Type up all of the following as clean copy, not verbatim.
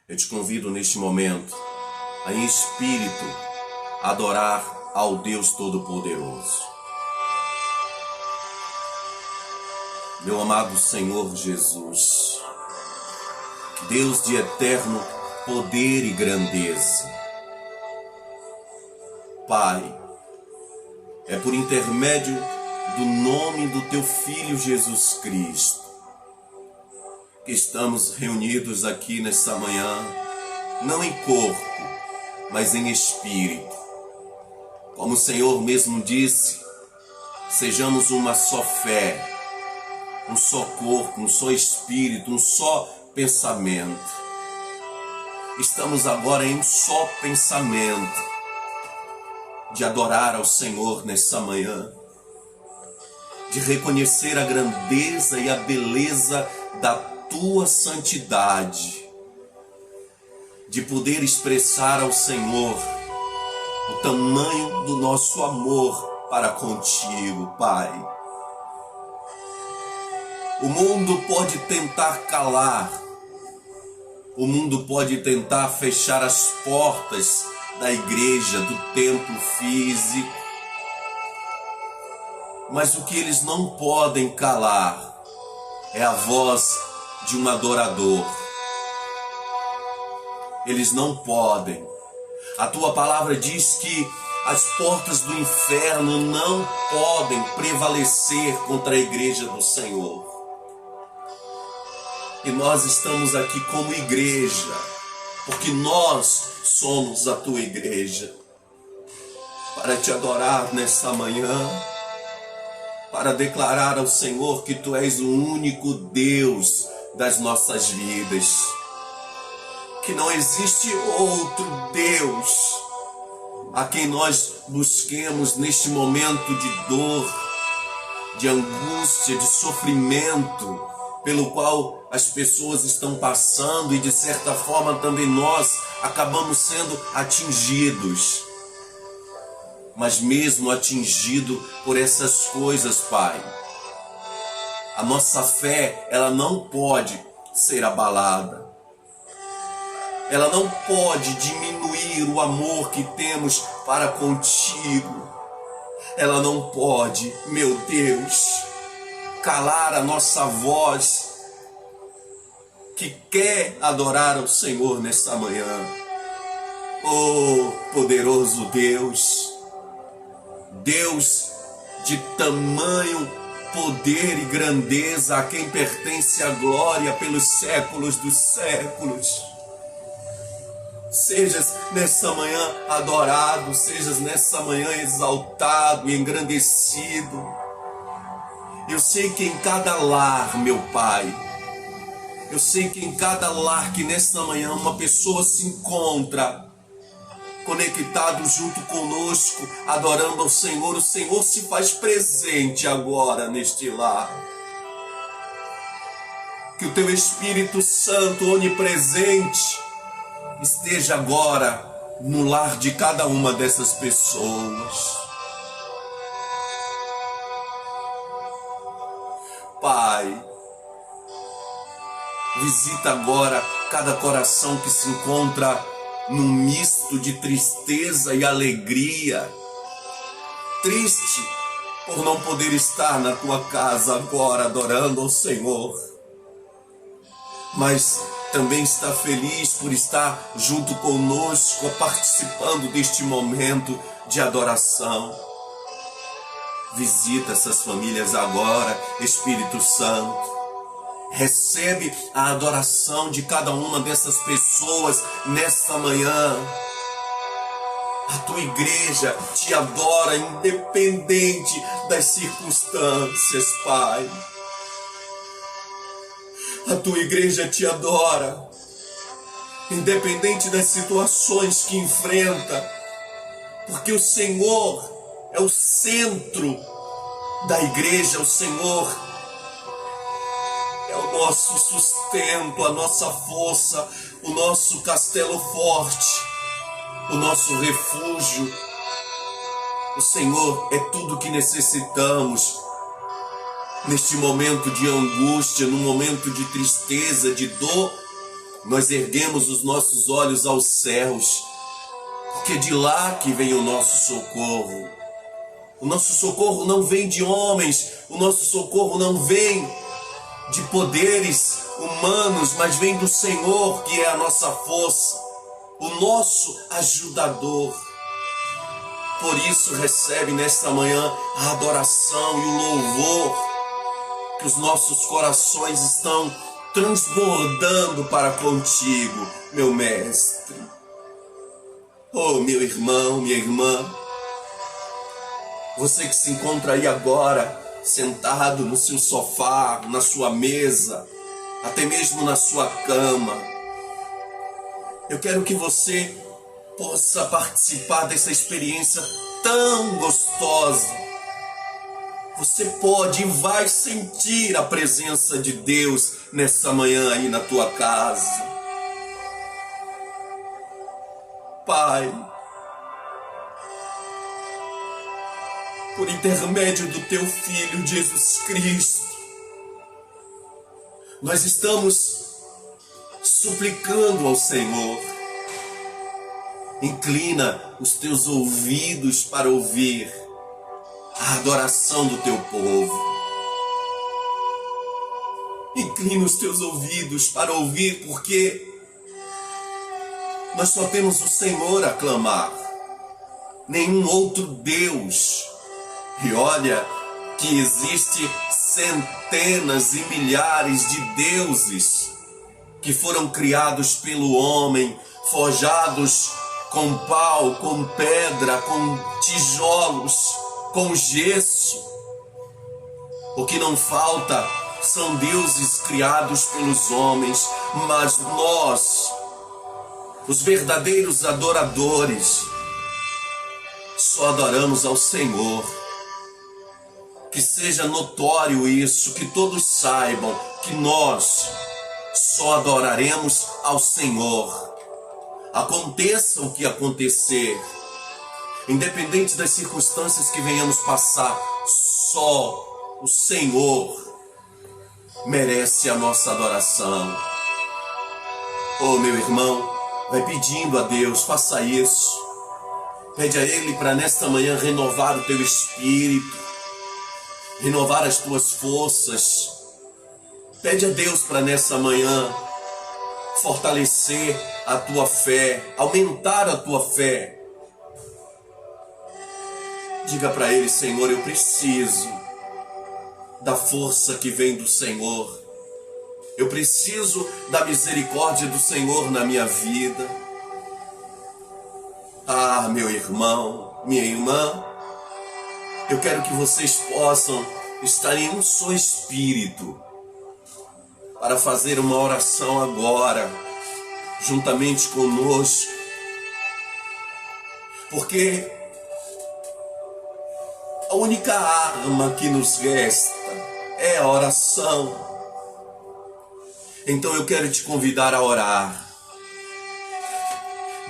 Eu te convido neste momento a, em espírito, adorar ao Deus Todo-Poderoso. Meu amado Senhor Jesus, Deus de eterno poder e grandeza, Pai, é por intermédio do nome do Teu Filho Jesus Cristo que estamos reunidos aqui nesta manhã, não em corpo, mas em espírito. Como o Senhor mesmo disse, sejamos uma só fé, um só corpo, um só espírito, um só pensamento. Estamos agora em um só pensamento de adorar ao Senhor nesta manhã, de reconhecer a grandeza e a beleza da Tua santidade, de poder expressar ao Senhor o tamanho do nosso amor para contigo, Pai. O mundo pode tentar calar, o mundo pode tentar fechar as portas da igreja, do templo físico, mas o que eles não podem calar é a voz de um adorador. Eles não podem. A Tua palavra diz que as portas do inferno não podem prevalecer contra a igreja do Senhor. E nós estamos aqui como igreja, porque nós somos a Tua igreja, para Te adorar nesta manhã, para declarar ao Senhor que Tu és o único Deus das nossas vidas, que não existe outro Deus a quem nós busquemos neste momento de dor, de angústia, de sofrimento, pelo qual as pessoas estão passando e de certa forma também nós acabamos sendo atingidos. Mas mesmo atingido por essas coisas, Pai, a nossa fé, ela não pode ser abalada. Ela não pode diminuir o amor que temos para contigo. Ela não pode, meu Deus, calar a nossa voz que quer adorar ao Senhor nesta manhã. Oh, poderoso Deus, Deus de tamanho poder e grandeza, a quem pertence a glória pelos séculos dos séculos. Sejas nessa manhã adorado, sejas nessa manhã exaltado e engrandecido. Eu sei que em cada lar, meu Pai, eu sei que em cada lar que nesta manhã uma pessoa se encontra conectado junto conosco, adorando ao Senhor, o Senhor se faz presente agora neste lar. Que o Teu Espírito Santo onipresente esteja agora no lar de cada uma dessas pessoas. Pai, visita agora cada coração que se encontra num misto de tristeza e alegria, triste por não poder estar na Tua casa agora adorando ao Senhor, mas também está feliz por estar junto conosco, participando deste momento de adoração. Visita essas famílias agora, Espírito Santo. Recebe a adoração de cada uma dessas pessoas nesta manhã. A Tua igreja Te adora independente das circunstâncias, Pai. A Tua igreja Te adora independente das situações que enfrenta, porque o Senhor é o centro da igreja, o Senhor é o nosso sustento, a nossa força, o nosso castelo forte, o nosso refúgio. O Senhor é tudo que necessitamos neste momento de angústia, no momento de tristeza, de dor, nós erguemos os nossos olhos aos céus, porque de lá que vem o nosso socorro. O nosso socorro não vem de homens, o nosso socorro não vem de poderes humanos, mas vem do Senhor, que é a nossa força, o nosso ajudador. Por isso recebe nesta manhã a adoração e o louvor, que os nossos corações estão transbordando para contigo, meu mestre. Oh, meu irmão, minha irmã, você que se encontra aí agora, sentado no seu sofá, na sua mesa, até mesmo na sua cama, eu quero que você possa participar dessa experiência tão gostosa. Você pode e vai sentir a presença de Deus nessa manhã aí na tua casa. Pai, por intermédio do teu Filho Jesus Cristo, nós estamos suplicando ao Senhor. Inclina os teus ouvidos para ouvir a adoração do teu povo. Inclina os teus ouvidos para ouvir, porque nós só temos o Senhor a clamar, nenhum outro Deus. E olha que existe centenas e milhares de deuses que foram criados pelo homem, forjados com pau, com pedra, com tijolos, com gesso. O que não falta são deuses criados pelos homens, mas nós, os verdadeiros adoradores, só adoramos ao Senhor. Que seja notório isso, que todos saibam que nós só adoraremos ao Senhor. Aconteça o que acontecer, independente das circunstâncias que venhamos passar, só o Senhor merece a nossa adoração. Oh, meu irmão, vai pedindo a Deus, faça isso. Pede a Ele para nesta manhã renovar o teu espírito, renovar as tuas forças. Pede a Deus para nessa manhã fortalecer a tua fé, aumentar a tua fé. Diga para Ele: Senhor, eu preciso da força que vem do Senhor. Eu preciso da misericórdia do Senhor na minha vida. Ah, meu irmão, minha irmã, eu quero que vocês possam estar em um só espírito para fazer uma oração agora, juntamente conosco, porque a única arma que nos resta é a oração. Então eu quero te convidar a orar.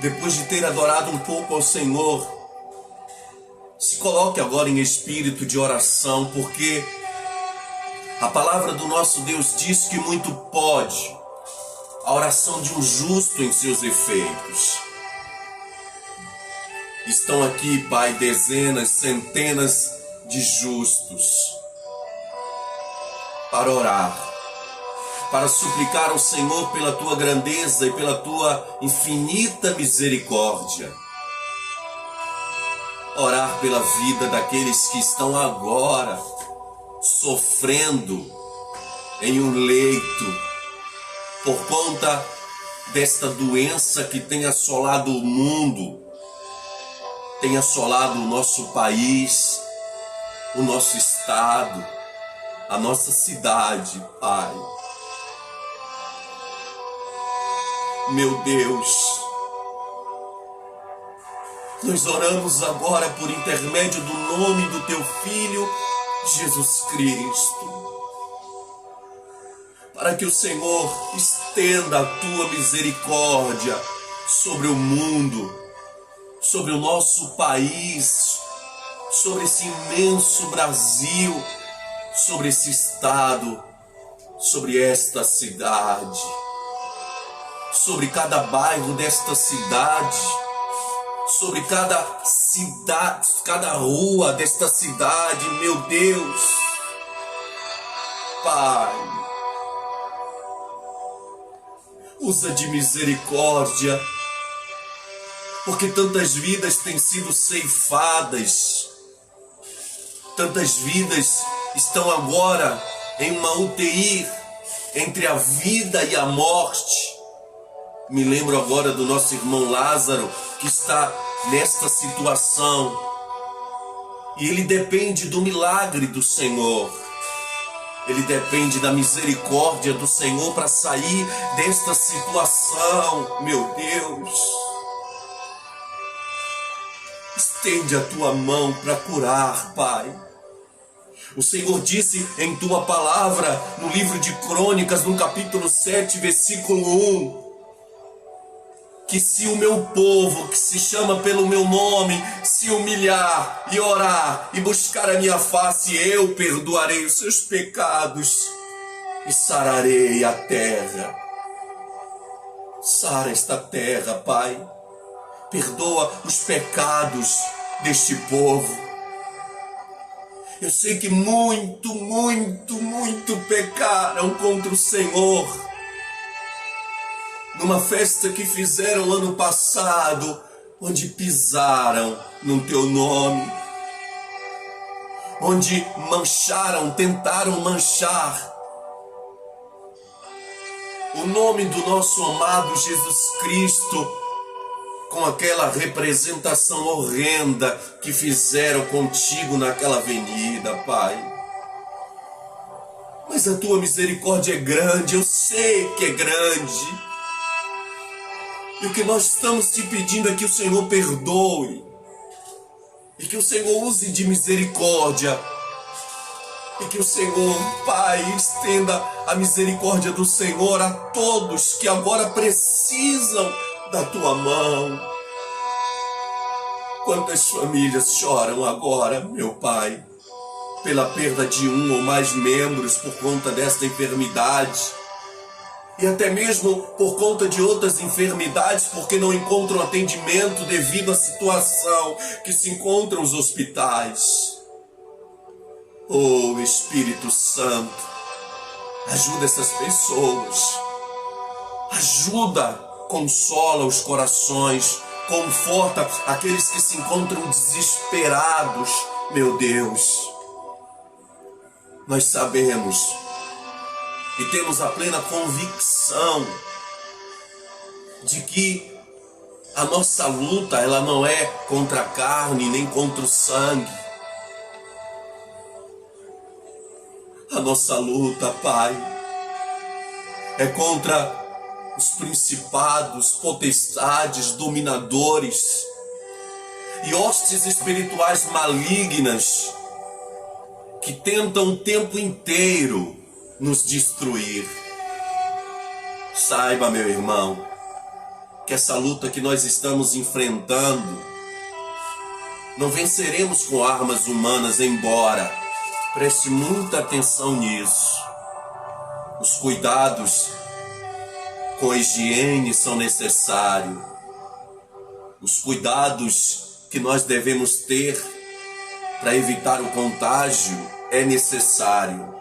Depois de ter adorado um pouco ao Senhor, se coloque agora em espírito de oração, porque a palavra do nosso Deus diz que muito pode a oração de um justo em seus efeitos. Estão aqui, Pai, dezenas, centenas de justos para orar, para suplicar ao Senhor pela tua grandeza e pela tua infinita misericórdia. Orar pela vida daqueles que estão agora sofrendo em um leito por conta desta doença que tem assolado o mundo, tem assolado o nosso país, o nosso estado, a nossa cidade, Pai. Meu Deus, nós oramos agora por intermédio do nome do Teu Filho, Jesus Cristo, para que o Senhor estenda a Tua misericórdia sobre o mundo, sobre o nosso país, sobre esse imenso Brasil, sobre esse estado, sobre esta cidade, sobre cada bairro desta cidade, sobre cada cidade, cada rua desta cidade, meu Deus. Pai, usa de misericórdia, porque tantas vidas têm sido ceifadas, tantas vidas estão agora em uma UTI, entre a vida e a morte. Me lembro agora do nosso irmão Lázaro, que está nesta situação, e ele depende do milagre do Senhor. Ele depende da misericórdia do Senhor para sair desta situação, meu Deus. Estende a tua mão para curar, Pai. O Senhor disse em tua palavra, no livro de Crônicas, no capítulo 7, versículo 1, que se o meu povo, que se chama pelo meu nome, se humilhar e orar e buscar a minha face, eu perdoarei os seus pecados e sararei a terra. Sara esta terra, Pai. Perdoa os pecados deste povo. Eu sei que muito pecaram contra o Senhor. Numa festa que fizeram ano passado, onde pisaram no teu nome, onde mancharam, tentaram manchar o nome do nosso amado Jesus Cristo, com aquela representação horrenda que fizeram contigo naquela avenida, Pai. Mas a tua misericórdia é grande, eu sei que é grande. E o que nós estamos te pedindo é que o Senhor perdoe, e que o Senhor use de misericórdia, e que o Senhor, Pai, estenda a misericórdia do Senhor a todos que agora precisam da tua mão. Quantas famílias choram agora, meu Pai, pela perda de um ou mais membros por conta desta enfermidade, e até mesmo por conta de outras enfermidades, porque não encontram atendimento devido à situação que se encontram os hospitais. Oh, Espírito Santo, ajuda essas pessoas, ajuda, consola os corações, conforta aqueles que se encontram desesperados, meu Deus. Nós sabemos e temos a plena convicção de que a nossa luta, ela não é contra a carne nem contra o sangue. A nossa luta, Pai, é contra os principados, potestades, dominadores e hostes espirituais malignas que tentam o tempo inteiro nos destruir. Saiba, meu irmão, que essa luta que nós estamos enfrentando, não venceremos com armas humanas, embora preste muita atenção nisso. Os cuidados com a higiene são necessários. Os cuidados que nós devemos ter para evitar o contágio é necessário.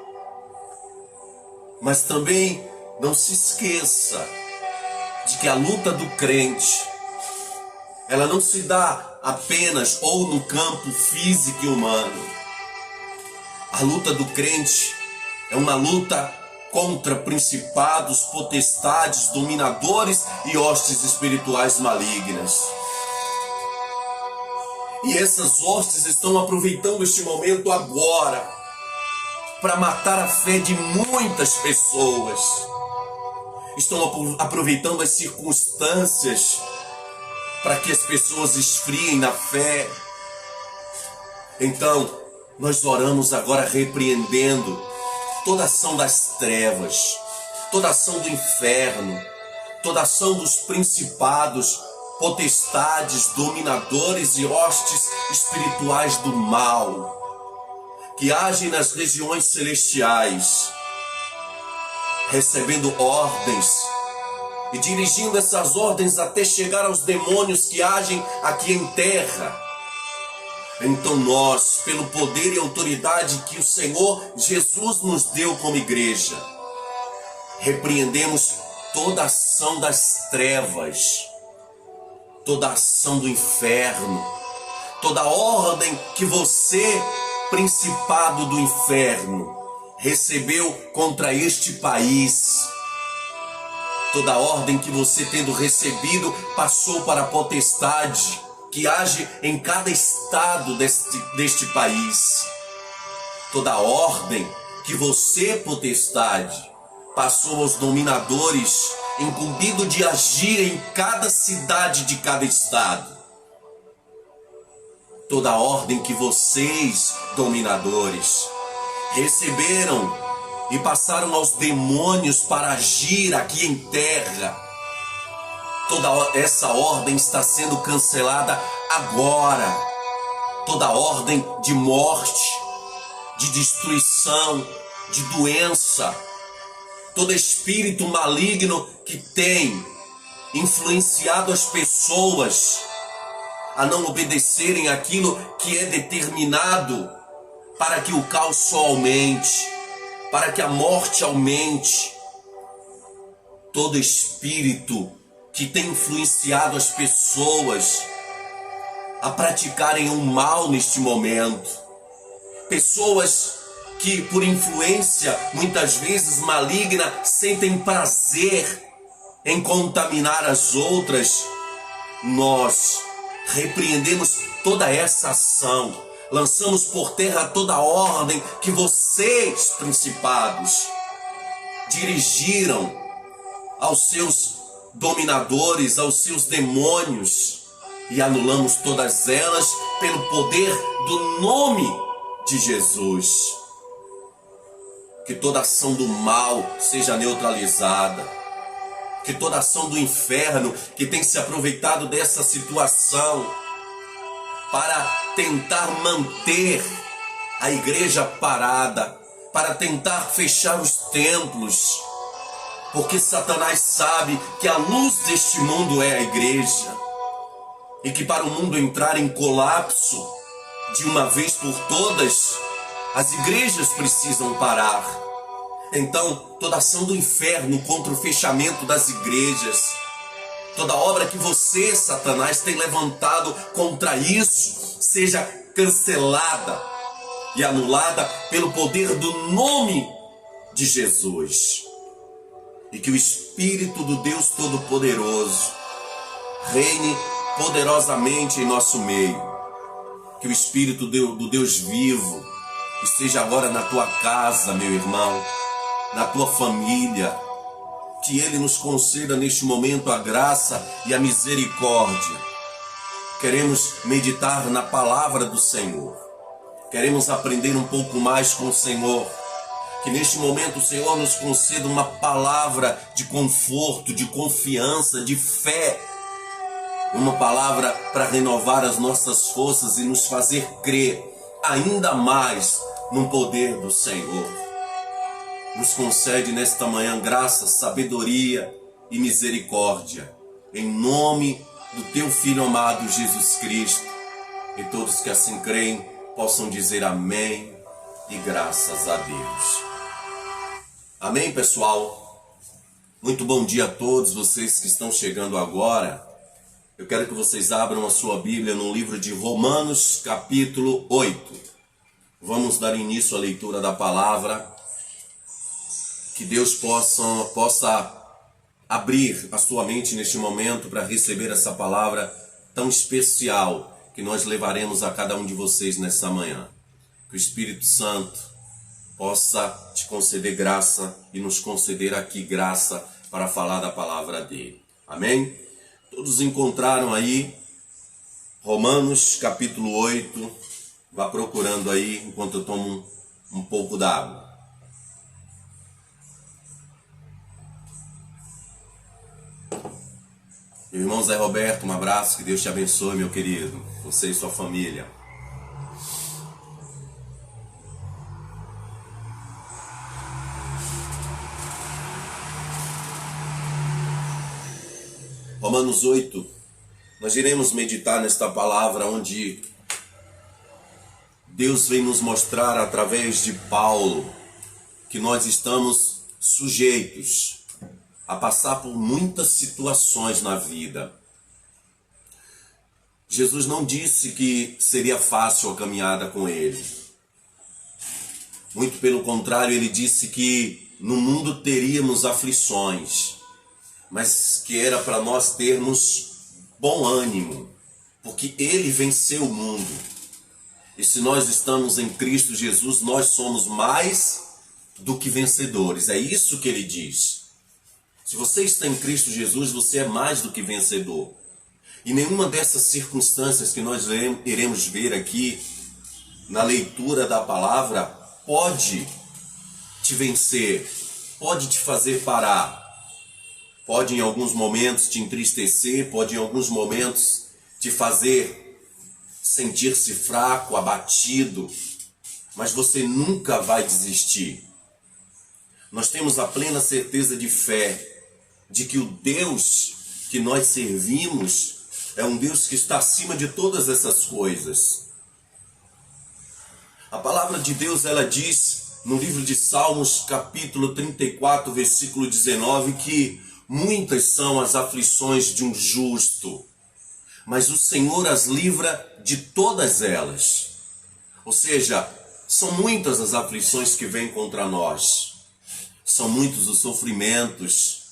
Mas também não se esqueça de que a luta do crente, ela não se dá apenas ou no campo físico e humano. A luta do crente é uma luta contra principados, potestades, dominadores e hostes espirituais malignas. E essas hostes estão aproveitando este momento agora para matar a fé de muitas pessoas. Estão aproveitando as circunstâncias para que as pessoas esfriem na fé. Então, nós oramos agora repreendendo toda ação das trevas, toda ação do inferno, toda ação dos principados, potestades, dominadores e hostes espirituais do mal, que agem nas regiões celestiais, recebendo ordens e dirigindo essas ordens até chegar aos demônios que agem aqui em terra. Então nós, pelo poder e autoridade que o Senhor Jesus nos deu como igreja, repreendemos toda ação das trevas, toda ação do inferno, toda ordem que você, principado do inferno, recebeu contra este país, toda ordem que você, tendo recebido, passou para a potestade que age em cada estado deste país. Toda ordem que você, potestade, passou aos dominadores, incumbido de agir em cada cidade de cada estado. Toda ordem que vocês, dominadores, receberam e passaram aos demônios para agir aqui em terra, toda essa ordem está sendo cancelada agora. Toda ordem de morte, de destruição, de doença, todo espírito maligno que tem influenciado as pessoas a não obedecerem aquilo que é determinado para que o caos só aumente, para que a morte aumente. Todo espírito que tem influenciado as pessoas a praticarem o mal neste momento. Pessoas que, por influência muitas vezes maligna, sentem prazer em contaminar as outras. Nós repreendemos toda essa ação, lançamos por terra toda a ordem que vocês, principados, dirigiram aos seus dominadores, aos seus demônios, e anulamos todas elas pelo poder do nome de Jesus. Que toda ação do mal seja neutralizada, que toda ação do inferno que tem se aproveitado dessa situação para tentar manter a igreja parada, para tentar fechar os templos, porque Satanás sabe que a luz deste mundo é a igreja, e que para o mundo entrar em colapso de uma vez por todas, as igrejas precisam parar. Então, toda ação do inferno contra o fechamento das igrejas, toda obra que você, Satanás, tem levantado contra isso, seja cancelada e anulada pelo poder do nome de Jesus. E que o Espírito do Deus Todo-Poderoso reine poderosamente em nosso meio. Que o Espírito do Deus vivo esteja agora na tua casa, meu irmão, na tua família. Que Ele nos conceda neste momento a graça e a misericórdia. Queremos meditar na palavra do Senhor. Queremos aprender um pouco mais com o Senhor. Que neste momento o Senhor nos conceda uma palavra de conforto, de confiança, de fé. Uma palavra para renovar as nossas forças e nos fazer crer ainda mais no poder do Senhor. Nos concede nesta manhã graça, sabedoria e misericórdia. Em nome do teu Filho amado Jesus Cristo. E todos que assim creem possam dizer amém e graças a Deus. Amém, pessoal? Muito bom dia a todos vocês que estão chegando agora. Eu quero que vocês abram a sua Bíblia no livro de Romanos, capítulo 8. Vamos dar início à leitura da palavra. Que Deus possa abrir a sua mente neste momento para receber essa palavra tão especial que nós levaremos a cada um de vocês nesta manhã. Que o Espírito Santo possa te conceder graça e nos conceder aqui graça para falar da palavra dele. Amém? Todos encontraram aí Romanos capítulo 8. Vá procurando aí enquanto eu tomo um pouco d'água. Meu irmão Zé Roberto, um abraço, que Deus te abençoe, meu querido, você e sua família. Romanos 8, nós iremos meditar nesta palavra onde Deus vem nos mostrar através de Paulo que nós estamos sujeitos a passar por muitas situações na vida. Jesus não disse que seria fácil a caminhada com ele. Muito pelo contrário, ele disse que no mundo teríamos aflições, mas que era para nós termos bom ânimo, porque ele venceu o mundo. E se nós estamos em Cristo Jesus, nós somos mais do que vencedores. É isso que ele diz. Se você está em Cristo Jesus, você é mais do que vencedor. E nenhuma dessas circunstâncias que nós iremos ver aqui na leitura da palavra pode te vencer, pode te fazer parar. Pode em alguns momentos te entristecer, pode em alguns momentos te fazer sentir-se fraco, abatido, mas você nunca vai desistir. Nós temos a plena certeza de fé de que o Deus que nós servimos é um Deus que está acima de todas essas coisas. A palavra de Deus, ela diz no livro de Salmos, capítulo 34, versículo 19, que muitas são as aflições de um justo, mas o Senhor as livra de todas elas. Ou seja, são muitas as aflições que vêm contra nós. São muitos os sofrimentos.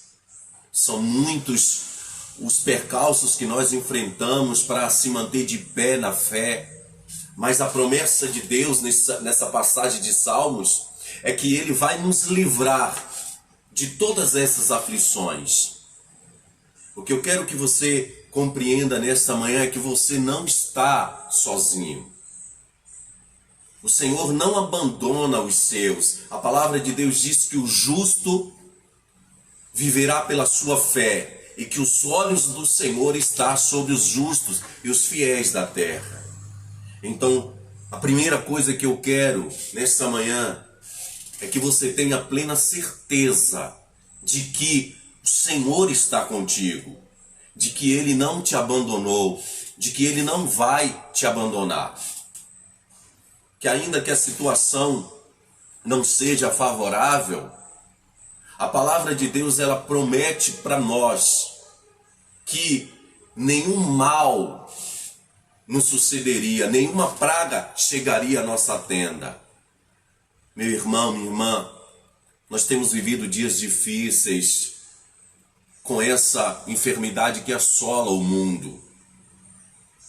São muitos os percalços que nós enfrentamos para se manter de pé na fé. Mas a promessa de Deus nessa passagem de Salmos é que Ele vai nos livrar de todas essas aflições. O que eu quero que você compreenda nesta manhã é que você não está sozinho. O Senhor não abandona os seus. A palavra de Deus diz que o justo viverá pela sua fé e que os olhos do Senhor estão sobre os justos e os fiéis da terra. Então, a primeira coisa que eu quero nesta manhã é que você tenha plena certeza de que o Senhor está contigo, de que Ele não te abandonou, de que Ele não vai te abandonar. Que ainda que a situação não seja favorável, a palavra de Deus, ela promete para nós que nenhum mal nos sucederia, nenhuma praga chegaria à nossa tenda. Meu irmão, minha irmã, nós temos vivido dias difíceis com essa enfermidade que assola o mundo.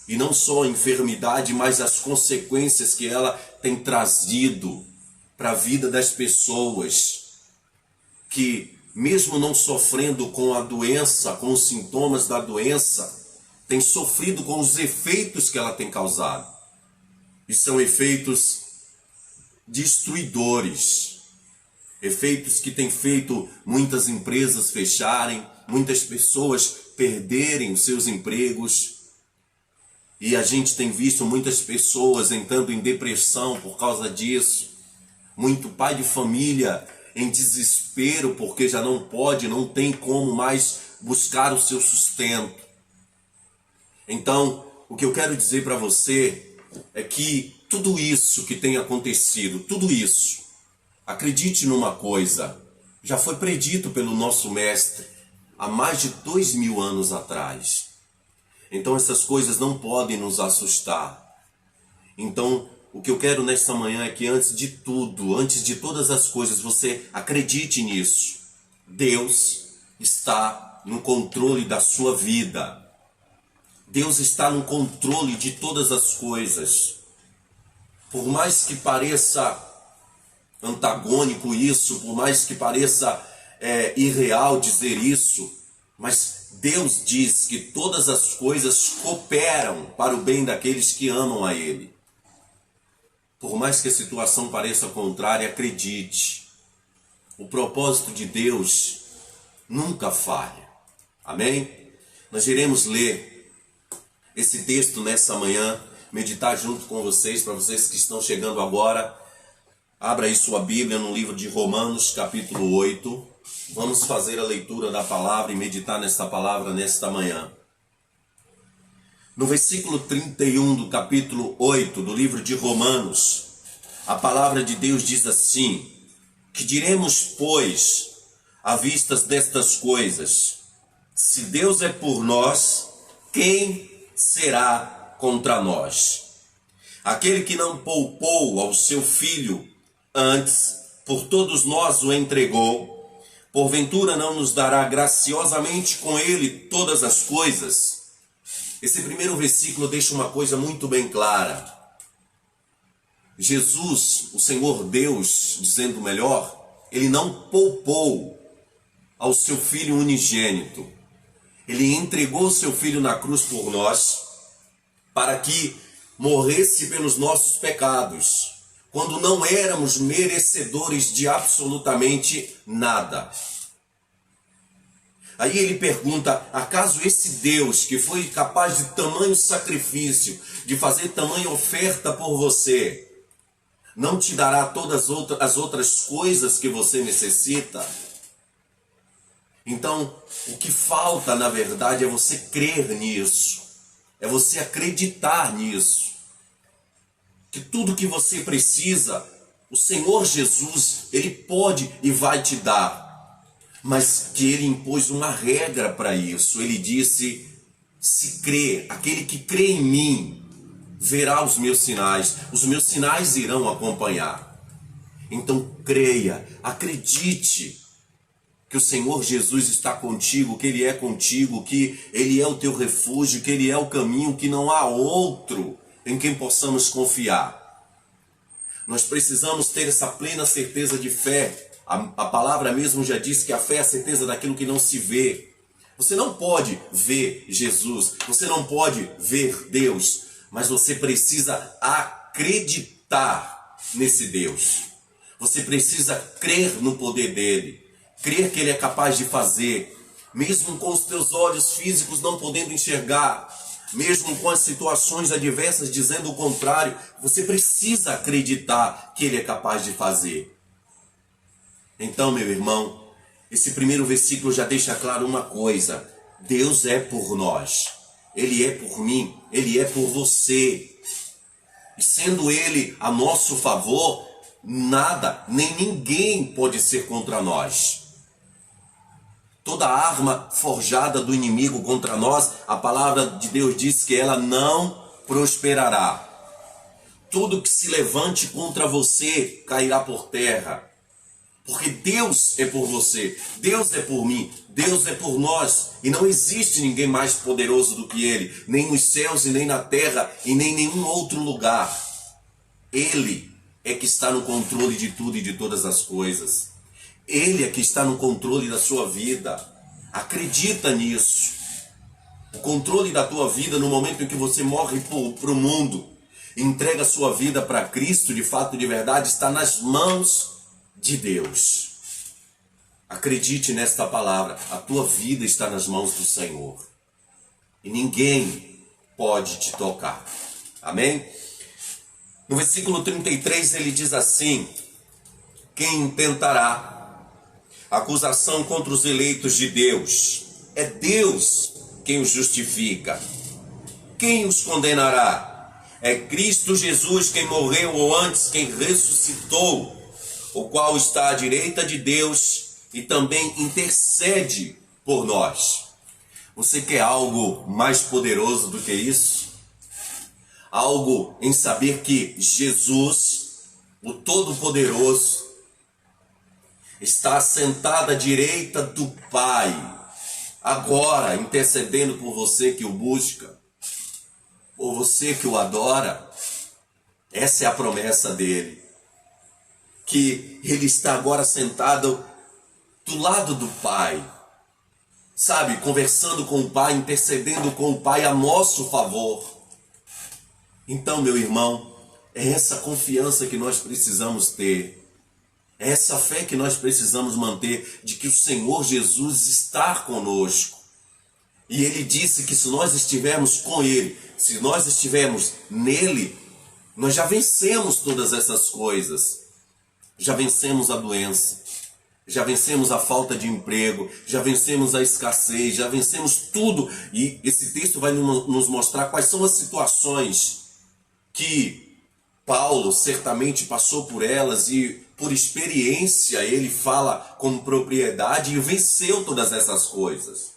E não só a enfermidade, mas as consequências que ela tem trazido para a vida das pessoas, que mesmo não sofrendo com a doença, com os sintomas da doença, tem sofrido com os efeitos que ela tem causado. E são efeitos destruidores, efeitos que têm feito muitas empresas fecharem, muitas pessoas perderem os seus empregos. E a gente tem visto muitas pessoas entrando em depressão por causa disso. Muito pai de família em desespero porque já não pode, não tem como mais buscar o seu sustento. Então, o que eu quero dizer para você é que tudo isso que tem acontecido, tudo isso, acredite numa coisa, já foi predito pelo nosso mestre há mais de 2000 anos atrás. Então essas coisas não podem nos assustar. Então o que eu quero nesta manhã é que antes de tudo, antes de todas as coisas, você acredite nisso. Deus está no controle da sua vida. Deus está no controle de todas as coisas. Por mais que pareça antagônico isso, por mais que pareça irreal dizer isso, mas Deus diz que todas as coisas cooperam para o bem daqueles que amam a Ele. Por mais que a situação pareça contrária, acredite. O propósito de Deus nunca falha. Amém? Nós iremos ler esse texto nessa manhã, meditar junto com vocês, para vocês que estão chegando agora. Abra aí sua Bíblia no livro de Romanos, capítulo 8. Vamos fazer a leitura da palavra e meditar nesta palavra nesta manhã. No versículo 31 do capítulo 8 do livro de Romanos, a palavra de Deus diz assim: que diremos, pois, à vista destas coisas? Se Deus é por nós, quem será contra nós? Aquele que não poupou ao seu filho, antes por todos nós o entregou, porventura não nos dará graciosamente com ele todas as coisas? Esse primeiro versículo deixa uma coisa muito bem clara. Jesus, o Senhor Deus, dizendo melhor, ele não poupou ao seu filho unigênito. Ele entregou seu filho na cruz por nós, para que morresse pelos nossos pecados, quando não éramos merecedores de absolutamente nada. Aí ele pergunta: acaso esse Deus que foi capaz de tamanho sacrifício, de fazer tamanha oferta por você, não te dará todas as outras coisas que você necessita? Então, o que falta, na verdade, é você crer nisso. É você acreditar nisso. Que tudo que você precisa, o Senhor Jesus, Ele pode e vai te dar. Mas que Ele impôs uma regra para isso. Ele disse: se crê, aquele que crê em mim, verá os meus sinais irão acompanhar. Então creia, acredite que o Senhor Jesus está contigo, que Ele é contigo, que Ele é o teu refúgio, que Ele é o caminho, que não há outro em quem possamos confiar. Nós precisamos ter essa plena certeza de fé. A palavra mesmo já diz que a fé é a certeza daquilo que não se vê. Você não pode ver Jesus, você não pode ver Deus, mas você precisa acreditar nesse Deus. Você precisa crer no poder dele, crer que ele é capaz de fazer, mesmo com os teus olhos físicos não podendo enxergar, mesmo com as situações adversas dizendo o contrário, você precisa acreditar que ele é capaz de fazer. Então, meu irmão, esse primeiro versículo já deixa claro uma coisa: Deus é por nós, Ele é por mim, Ele é por você. E sendo Ele a nosso favor, nada, nem ninguém pode ser contra nós. Toda arma forjada do inimigo contra nós, a palavra de Deus diz que ela não prosperará. Tudo que se levante contra você cairá por terra. Porque Deus é por você, Deus é por mim, Deus é por nós. E não existe ninguém mais poderoso do que Ele, nem nos céus e nem na terra e nem em nenhum outro lugar. Ele é que está no controle de tudo e de todas as coisas. Ele é que está no controle da sua vida. Acredita nisso. O controle da tua vida no momento em que você morre para o mundo, entrega a sua vida para Cristo, de fato, de verdade, está nas mãos de Deus. Acredite nesta palavra. A tua vida está nas mãos do Senhor. E ninguém pode te tocar. Amém? No versículo 33 ele diz assim: quem intentará acusação contra os eleitos de Deus? É Deus quem os justifica. Quem os condenará? É Cristo Jesus quem morreu, ou antes quem ressuscitou, o qual está à direita de Deus e também intercede por nós. Você quer algo mais poderoso do que isso? Algo em saber que Jesus, o Todo-Poderoso, está sentado à direita do Pai, agora intercedendo por você que o busca, por você que o adora. Essa é a promessa dele. Que ele está agora sentado do lado do Pai, sabe, conversando com o Pai, intercedendo com o Pai a nosso favor. Então, meu irmão, é essa confiança que nós precisamos ter, é essa fé que nós precisamos manter, de que o Senhor Jesus está conosco. E ele disse que se nós estivermos com ele, se nós estivermos nele, nós já vencemos todas essas coisas. Já vencemos a doença, já vencemos a falta de emprego, já vencemos a escassez, já vencemos tudo. E esse texto vai nos mostrar quais são as situações que Paulo certamente passou por elas e por experiência ele fala com propriedade e venceu todas essas coisas.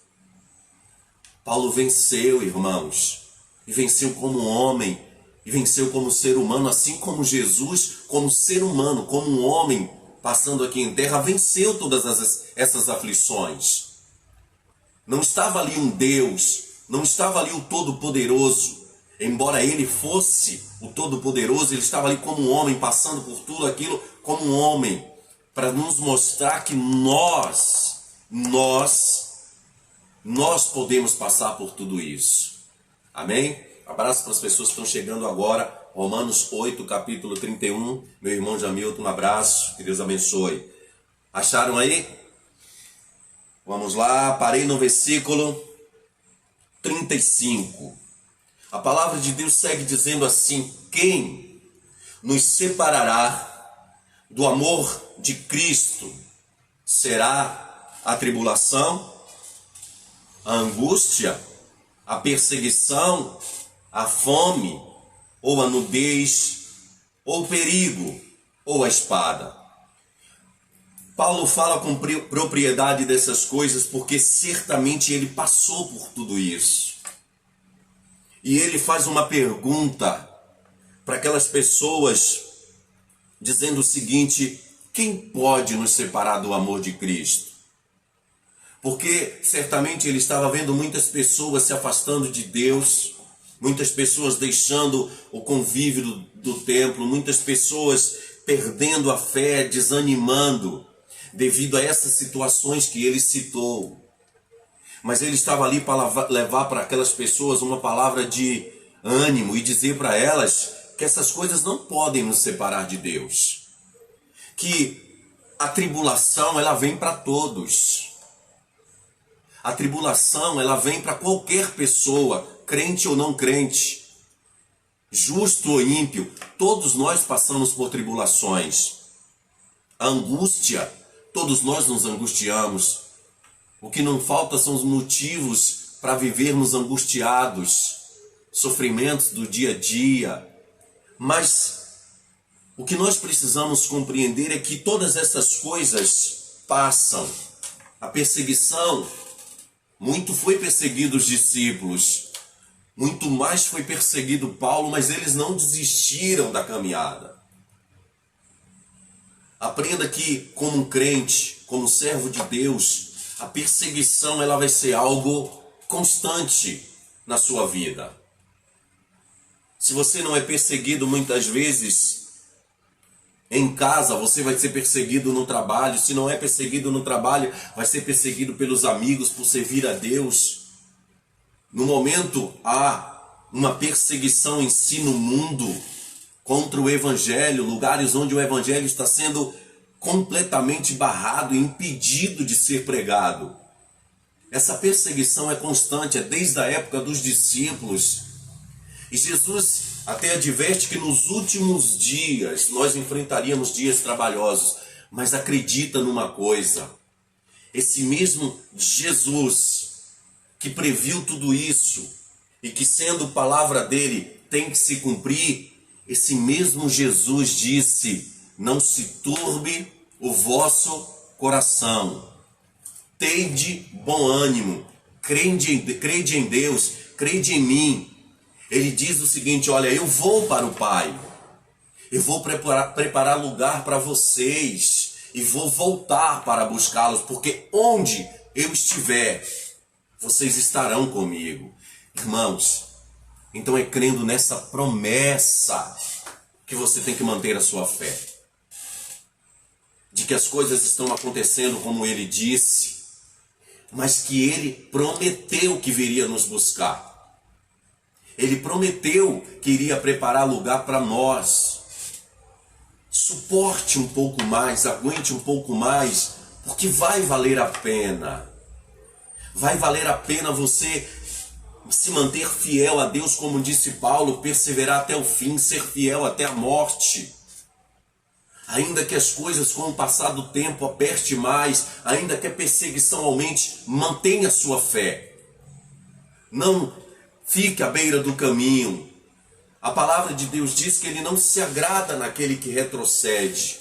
Paulo venceu, irmãos, e venceu como homem, e venceu como ser humano, assim como Jesus, como ser humano, como um homem, passando aqui em terra, venceu todas essas aflições. Não estava ali um Deus, não estava ali o Todo-Poderoso. Embora ele fosse o Todo-Poderoso, ele estava ali como um homem, passando por tudo aquilo como um homem, para nos mostrar que nós podemos passar por tudo isso. Amém? Abraço para as pessoas que estão chegando agora. Romanos 8, capítulo 31. Meu irmão Jamilton, um abraço. Que Deus abençoe. Acharam aí? Vamos lá. Parei no versículo 35. A palavra de Deus segue dizendo assim: quem nos separará do amor de Cristo? Será a tribulação, a angústia, a perseguição, a fome, ou a nudez, ou o perigo, ou a espada? Paulo fala com propriedade dessas coisas porque certamente ele passou por tudo isso. E ele faz uma pergunta para aquelas pessoas, dizendo o seguinte: quem pode nos separar do amor de Cristo? Porque certamente ele estava vendo muitas pessoas se afastando de Deus, muitas pessoas deixando o convívio do templo, muitas pessoas perdendo a fé, desanimando, devido a essas situações que ele citou. Mas ele estava ali para levar para aquelas pessoas uma palavra de ânimo e dizer para elas que essas coisas não podem nos separar de Deus. Que a tribulação, ela vem para todos. A tribulação, ela vem para qualquer pessoa, crente ou não crente, justo ou ímpio. Todos nós passamos por tribulações. A angústia, todos nós nos angustiamos. O que não falta são os motivos para vivermos angustiados, sofrimentos do dia a dia. Mas o que nós precisamos compreender é que todas essas coisas passam. A perseguição, muito foi perseguido os discípulos, muito mais foi perseguido Paulo, mas eles não desistiram da caminhada. Aprenda que, como um crente, como servo de Deus, a perseguição ela vai ser algo constante na sua vida. Se você não é perseguido muitas vezes em casa, você vai ser perseguido no trabalho. Se não é perseguido no trabalho, vai ser perseguido pelos amigos por servir a Deus. No momento, há uma perseguição em si no mundo contra o Evangelho, lugares onde o Evangelho está sendo completamente barrado e impedido de ser pregado. Essa perseguição é constante, é desde a época dos discípulos. E Jesus até adverte que nos últimos dias nós enfrentaríamos dias trabalhosos. Mas acredita numa coisa: esse mesmo Jesus que previu tudo isso e que, sendo palavra dele, tem que se cumprir, esse mesmo Jesus disse: não se turbe o vosso coração, tende bom ânimo, crede em Deus, crede em mim. Ele diz o seguinte: olha, eu vou para o Pai, eu vou preparar lugar para vocês e vou voltar para buscá-los, porque onde eu estiver, vocês estarão comigo. Irmãos, então é crendo nessa promessa que você tem que manter a sua fé, de que as coisas estão acontecendo como ele disse, mas que ele prometeu que viria nos buscar. Ele prometeu que iria preparar lugar para nós. Suporte um pouco mais, aguente um pouco mais, porque vai valer a pena. Vai valer a pena você se manter fiel a Deus, como disse Paulo, perseverar até o fim, ser fiel até a morte. Ainda que as coisas com o passar do tempo aperte mais, ainda que a perseguição aumente, mantenha a sua fé. Não fique à beira do caminho. A palavra de Deus diz que ele não se agrada naquele que retrocede.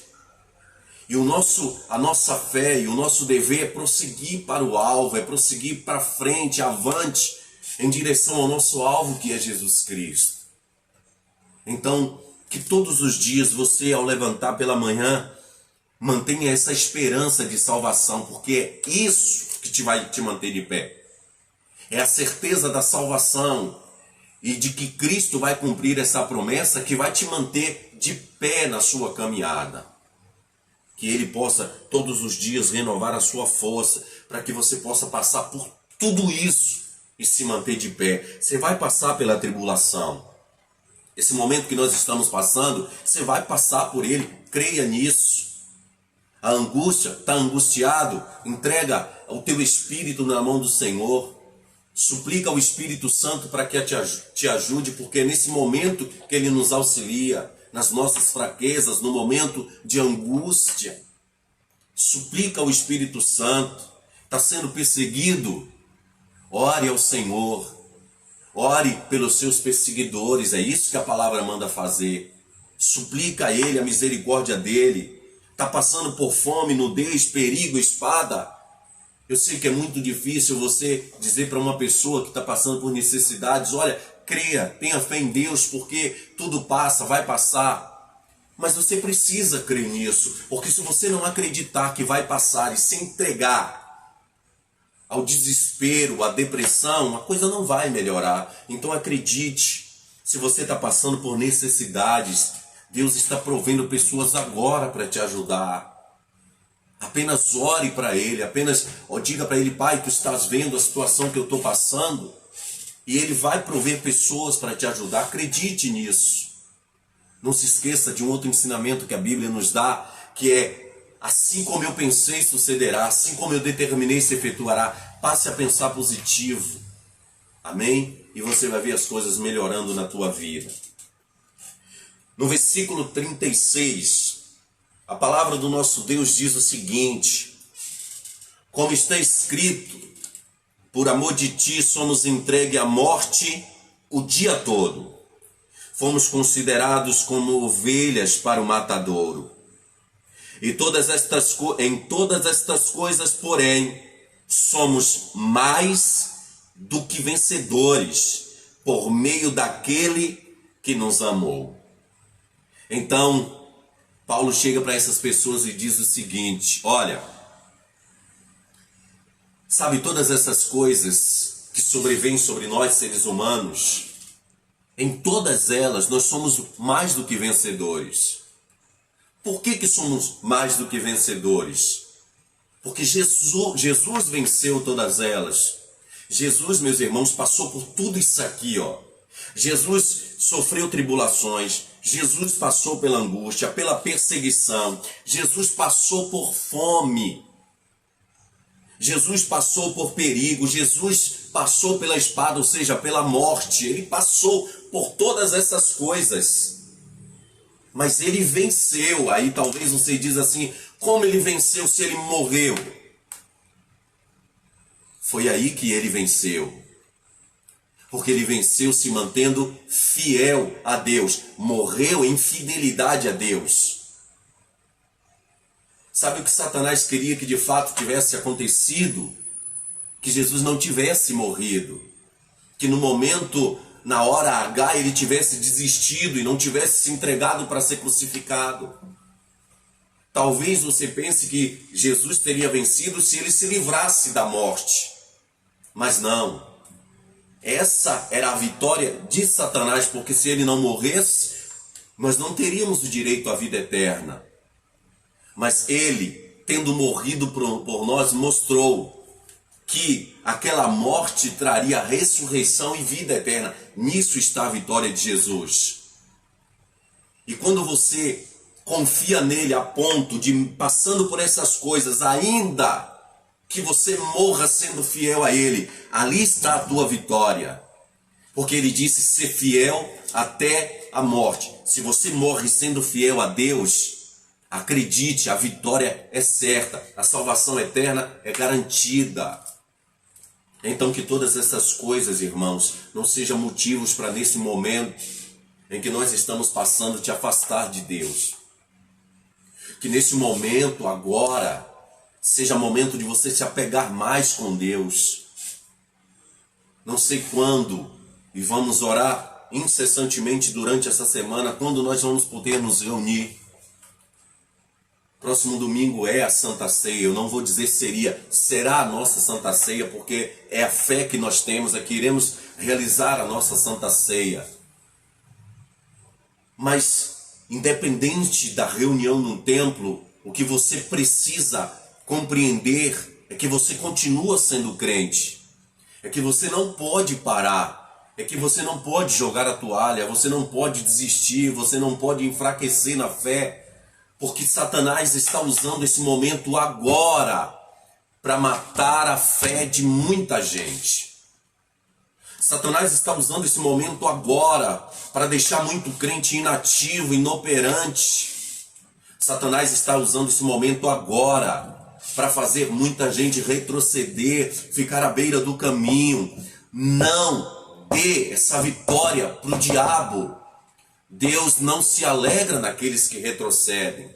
E a nossa fé e o nosso dever é prosseguir para o alvo, é prosseguir para frente, avante, em direção ao nosso alvo que é Jesus Cristo. Então, que todos os dias você, ao levantar pela manhã, mantenha essa esperança de salvação, porque é isso que vai te manter de pé. É a certeza da salvação e de que Cristo vai cumprir essa promessa que vai te manter de pé na sua caminhada. Que Ele possa todos os dias renovar a sua força, para que você possa passar por tudo isso e se manter de pé. Você vai passar pela tribulação. Esse momento que nós estamos passando, você vai passar por ele, creia nisso. A angústia, está angustiado, entrega o teu espírito na mão do Senhor. Suplica ao Espírito Santo para que te ajude, porque é nesse momento que Ele nos auxilia, nas nossas fraquezas, no momento de angústia. Suplica ao Espírito Santo. Está sendo perseguido? Ore ao Senhor. Ore pelos seus perseguidores, é isso que a palavra manda fazer. Suplica a Ele a misericórdia dEle. Está passando por fome, nudez, perigo, espada. Eu sei que é muito difícil você dizer para uma pessoa que está passando por necessidades, olha, creia, tenha fé em Deus, porque tudo passa, vai passar. Mas você precisa crer nisso, porque se você não acreditar que vai passar e se entregar ao desespero, à depressão, a coisa não vai melhorar. Então acredite, se você está passando por necessidades, Deus está provendo pessoas agora para te ajudar. Apenas ore para Ele, apenas diga para Ele, Pai, Tu estás vendo a situação que eu estou passando, e Ele vai prover pessoas para te ajudar. Acredite nisso. Não se esqueça de um outro ensinamento que a Bíblia nos dá, que é: assim como eu pensei, sucederá. Assim como eu determinei, se efetuará. Passe a pensar positivo. Amém? E você vai ver as coisas melhorando na tua vida. No versículo 36, a palavra do nosso Deus diz o seguinte: como está escrito, por amor de ti somos entregue à morte o dia todo. Fomos considerados como ovelhas para o matadouro. E em todas estas coisas, porém, somos mais do que vencedores, por meio daquele que nos amou. Então, Paulo chega para essas pessoas e diz o seguinte: olha, sabe, todas essas coisas que sobrevêm sobre nós, seres humanos, em todas elas nós somos mais do que vencedores. Por que somos mais do que vencedores? Porque Jesus venceu todas elas. Jesus, meus irmãos, passou por tudo isso aqui, ó. Jesus sofreu tribulações, Jesus passou pela angústia, pela perseguição, Jesus passou por fome, Jesus passou por perigo, Jesus passou pela espada, ou seja, pela morte. Ele passou por todas essas coisas, mas ele venceu. Aí talvez você diz assim: como ele venceu se ele morreu? Foi aí que ele venceu, porque ele venceu se mantendo fiel a Deus, morreu em fidelidade a Deus. Sabe o que Satanás queria que de fato tivesse acontecido? Que Jesus não tivesse morrido, que no momento, na hora H, ele tivesse desistido e não tivesse se entregado para ser crucificado. Talvez você pense que Jesus teria vencido se ele se livrasse da morte, mas não. Essa era a vitória de Satanás, porque se ele não morresse, nós não teríamos o direito à vida eterna. Mas ele, tendo morrido por nós, mostrou que aquela morte traria ressurreição e vida eterna. Nisso está a vitória de Jesus. E quando você confia nele a ponto de, passando por essas coisas, ainda que você morra sendo fiel a ele, ali está a tua vitória. Porque ele disse ser fiel até a morte. Se você morre sendo fiel a Deus, Acredite, a vitória é certa, a salvação eterna é garantida. Então que todas essas coisas, irmãos, não sejam motivos para nesse momento em que nós estamos passando te afastar de Deus. Que nesse momento agora seja momento de você se apegar mais com Deus. Não sei quando, e vamos orar incessantemente durante essa semana, quando nós vamos poder nos reunir. Próximo domingo é a Santa Ceia. Eu não vou dizer será a nossa Santa Ceia, porque é a fé que nós temos, é que iremos realizar a nossa Santa Ceia. Mas, independente da reunião no templo, o que você precisa compreender é que você continua sendo crente. É que você não pode parar. É que você não pode jogar a toalha, você não pode desistir, você não pode enfraquecer na fé. Porque Satanás está usando esse momento agora para matar a fé de muita gente. Satanás está usando esse momento agora para deixar muito crente inativo, inoperante. Satanás está usando esse momento agora para fazer muita gente retroceder, ficar à beira do caminho. Não dê essa vitória para o diabo. Deus não se alegra naqueles que retrocedem.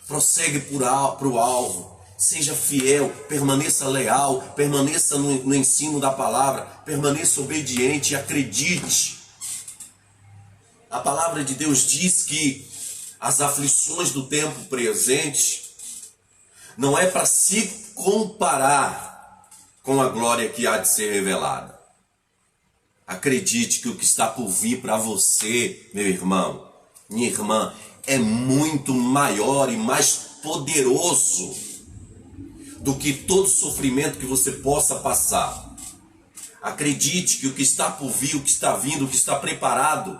Prossegue para o alvo. Seja fiel, permaneça leal, permaneça no ensino da palavra, permaneça obediente e acredite. A palavra de Deus diz que as aflições do tempo presente não é para se comparar com a glória que há de ser revelada. Acredite que o que está por vir para você, meu irmão, minha irmã, é muito maior e mais poderoso do que todo sofrimento que você possa passar. Acredite que o que está por vir, o que está vindo, o que está preparado,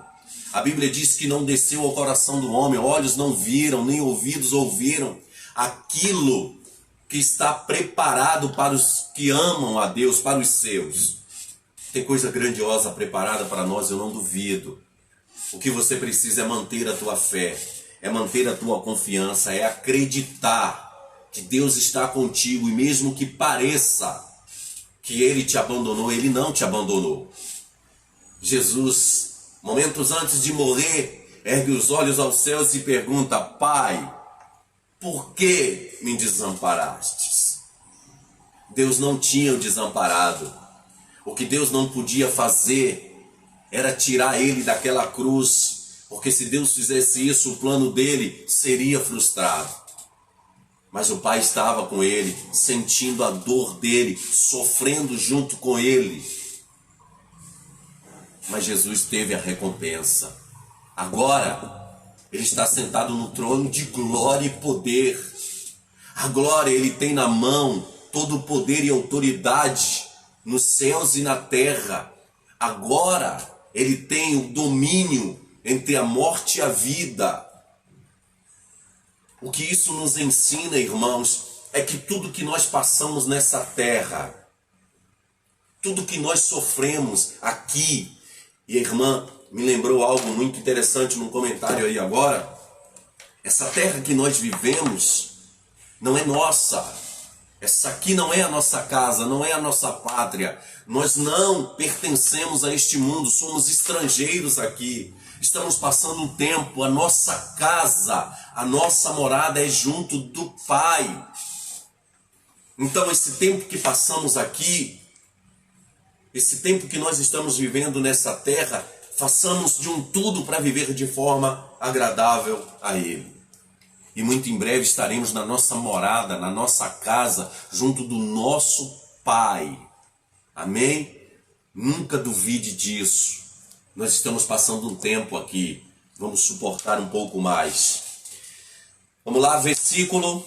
a Bíblia diz que não desceu ao coração do homem, olhos não viram, nem ouvidos ouviram aquilo que está preparado para os que amam a Deus, para os seus. Tem coisa grandiosa preparada para nós, eu não duvido. O que você precisa é manter a tua fé, é manter a tua confiança, é acreditar que Deus está contigo, e mesmo que pareça que Ele te abandonou, Ele não te abandonou. Jesus, momentos antes de morrer, ergue os olhos aos céus e pergunta: Pai, por que me desamparastes? Deus não tinha o desamparado. O que Deus não podia fazer era tirar ele daquela cruz, porque se Deus fizesse isso, o plano dele seria frustrado. Mas o Pai estava com ele, sentindo a dor dele, sofrendo junto com ele. Mas Jesus teve a recompensa. Agora, ele está sentado no trono de glória e poder. A glória, ele tem na mão todo o poder e autoridade nos céus e na terra. Agora, ele tem o domínio entre a morte e a vida. O que isso nos ensina, irmãos, é que tudo que nós passamos nessa terra, tudo que nós sofremos aqui, e a irmã me lembrou algo muito interessante num comentário aí agora, essa terra que nós vivemos não é nossa. Essa aqui não é a nossa casa, não é a nossa pátria. Nós não pertencemos a este mundo, somos estrangeiros aqui. Estamos passando um tempo, a nossa casa, a nossa morada é junto do Pai. Então esse tempo que passamos aqui, esse tempo que nós estamos vivendo nessa terra, façamos de um tudo para viver de forma agradável a Ele. E muito em breve estaremos na nossa morada, na nossa casa, junto do nosso Pai. Amém? Nunca duvide disso. Nós estamos passando um tempo aqui. Vamos suportar um pouco mais. Vamos lá, versículo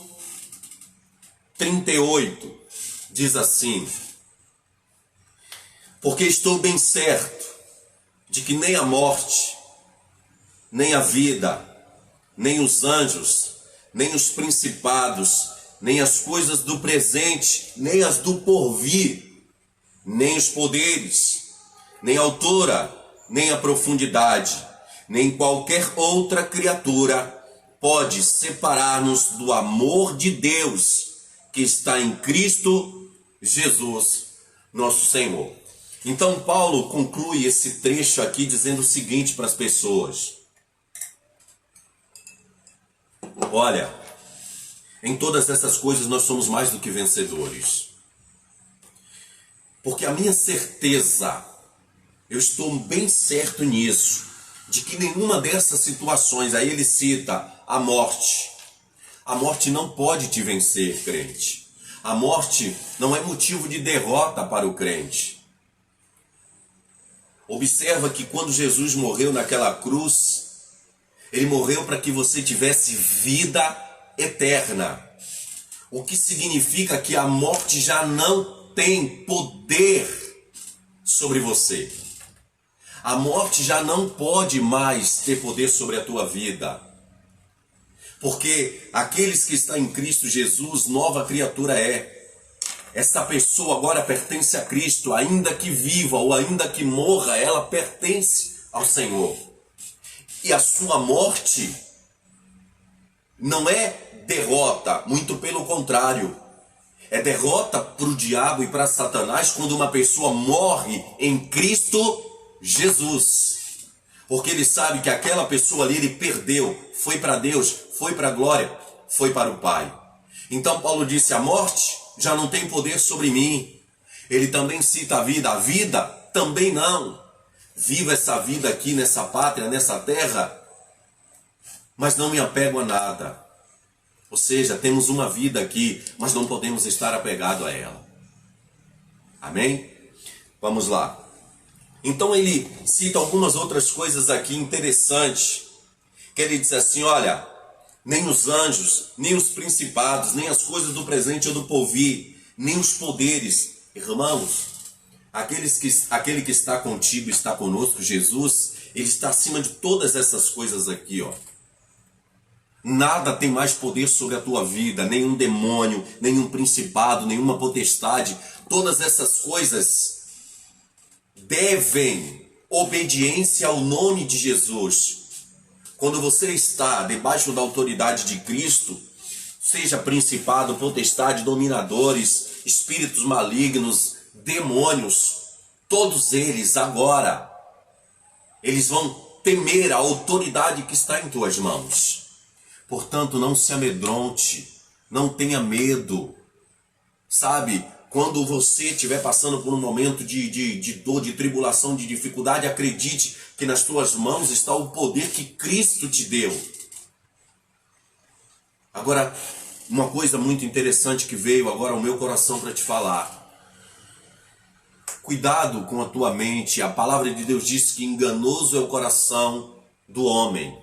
38. Diz assim: porque estou bem certo de que nem a morte, nem a vida, nem os anjos, nem os principados, nem as coisas do presente, nem as do porvir, nem os poderes, nem a altura, nem a profundidade, nem qualquer outra criatura pode separar-nos do amor de Deus que está em Cristo Jesus, nosso Senhor. Então Paulo conclui esse trecho aqui dizendo o seguinte para as pessoas: olha, em todas essas coisas nós somos mais do que vencedores. Porque a minha certeza, eu estou bem certo nisso, de que nenhuma dessas situações, aí ele cita a morte. A morte não pode te vencer, crente. A morte não é motivo de derrota para o crente. Observa que quando Jesus morreu naquela cruz, ele morreu para que você tivesse vida eterna. O que significa que a morte já não tem poder sobre você. A morte já não pode mais ter poder sobre a tua vida. Porque aqueles que estão em Cristo Jesus, nova criatura é. Essa pessoa agora pertence a Cristo, ainda que viva ou ainda que morra, ela pertence ao Senhor. E a sua morte não é derrota, muito pelo contrário. É derrota para o diabo e para Satanás quando uma pessoa morre em Cristo Jesus. Porque ele sabe que aquela pessoa ali ele perdeu, foi para Deus, foi para a glória, foi para o Pai. Então Paulo disse: a morte já não tem poder sobre mim. Ele também cita a vida também não. Vivo essa vida aqui nessa pátria, nessa terra, mas não me apego a nada. Ou seja, temos uma vida aqui, mas não podemos estar apegado a ela. Amém? Vamos lá. Então ele cita algumas outras coisas aqui interessantes, que ele diz assim: olha, nem os anjos, nem os principados, nem as coisas do presente ou do porvir, nem os poderes. Irmãos, aquele que está contigo, está conosco, Jesus, ele está acima de todas essas coisas aqui, ó. Nada tem mais poder sobre a tua vida, nenhum demônio, nenhum principado, nenhuma potestade. Todas essas coisas devem obediência ao nome de Jesus. Quando você está debaixo da autoridade de Cristo, seja principado, potestade, dominadores, espíritos malignos, demônios, todos eles agora, eles vão temer a autoridade que está em tuas mãos. Portanto, não se amedronte, não tenha medo. Sabe, quando você estiver passando por um momento de dor, de tribulação, de dificuldade, acredite que nas tuas mãos está o poder que Cristo te deu. Agora, uma coisa muito interessante que veio agora ao meu coração para te falar. Cuidado com a tua mente. A palavra de Deus diz que enganoso é o coração do homem.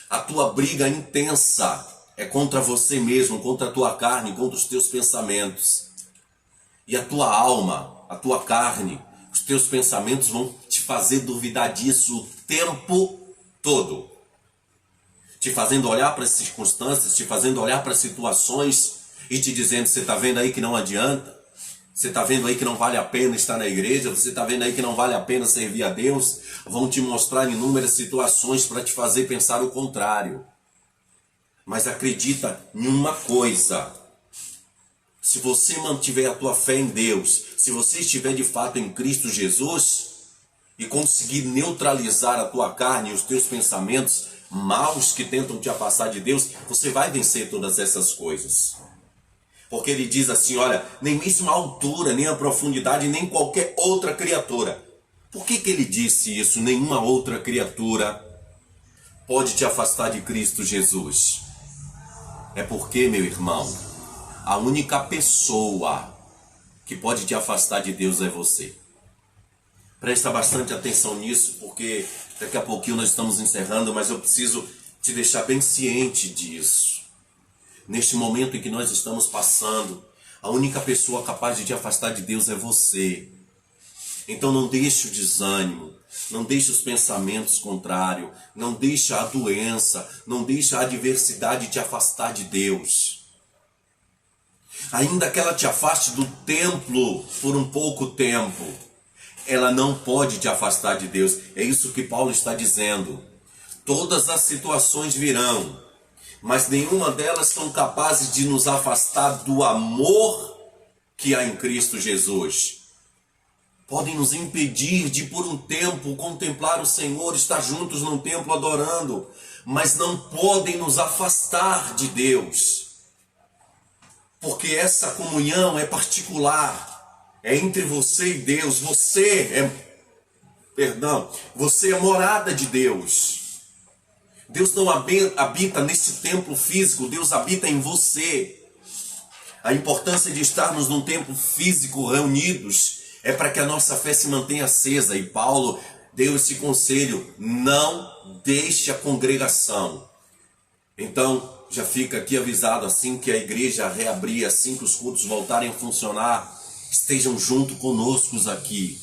A tua briga intensa é contra você mesmo, contra a tua carne, contra os teus pensamentos. E a tua alma, a tua carne, os teus pensamentos vão te fazer duvidar disso o tempo todo. Te fazendo olhar para as circunstâncias, te fazendo olhar para as situações e te dizendo: você está vendo aí que não adianta? Você está vendo aí que não vale a pena estar na igreja? Você está vendo aí que não vale a pena servir a Deus? Vão te mostrar inúmeras situações para te fazer pensar o contrário. Mas acredita em uma coisa: se você mantiver a tua fé em Deus, se você estiver de fato em Cristo Jesus e conseguir neutralizar a tua carne e os teus pensamentos maus que tentam te afastar de Deus, você vai vencer todas essas coisas. Porque ele diz assim: olha, nem mesmo a altura, nem a profundidade, nem qualquer outra criatura. Por que ele disse isso? Nenhuma outra criatura pode te afastar de Cristo Jesus. É porque, meu irmão, a única pessoa que pode te afastar de Deus é você. Presta bastante atenção nisso, porque daqui a pouquinho nós estamos encerrando, mas eu preciso te deixar bem ciente disso. Neste momento em que nós estamos passando, a única pessoa capaz de te afastar de Deus é você. Então não deixe o desânimo, não deixe os pensamentos contrários, não deixe a doença, não deixe a adversidade te afastar de Deus. Ainda que ela te afaste do templo por um pouco tempo, ela não pode te afastar de Deus. É isso que Paulo está dizendo. Todas as situações virão, mas nenhuma delas são capazes de nos afastar do amor que há em Cristo Jesus. Podem nos impedir de por um tempo contemplar o Senhor, estar juntos num templo adorando, mas não podem nos afastar de Deus. Porque essa comunhão é particular, é entre você e Deus. Você é morada de Deus. Deus não habita nesse templo físico, Deus habita em você. A importância de estarmos num templo físico reunidos é para que a nossa fé se mantenha acesa. E Paulo deu esse conselho: não deixe a congregação. Então, já fica aqui avisado, assim que a igreja reabrir, assim que os cultos voltarem a funcionar, estejam junto conosco aqui.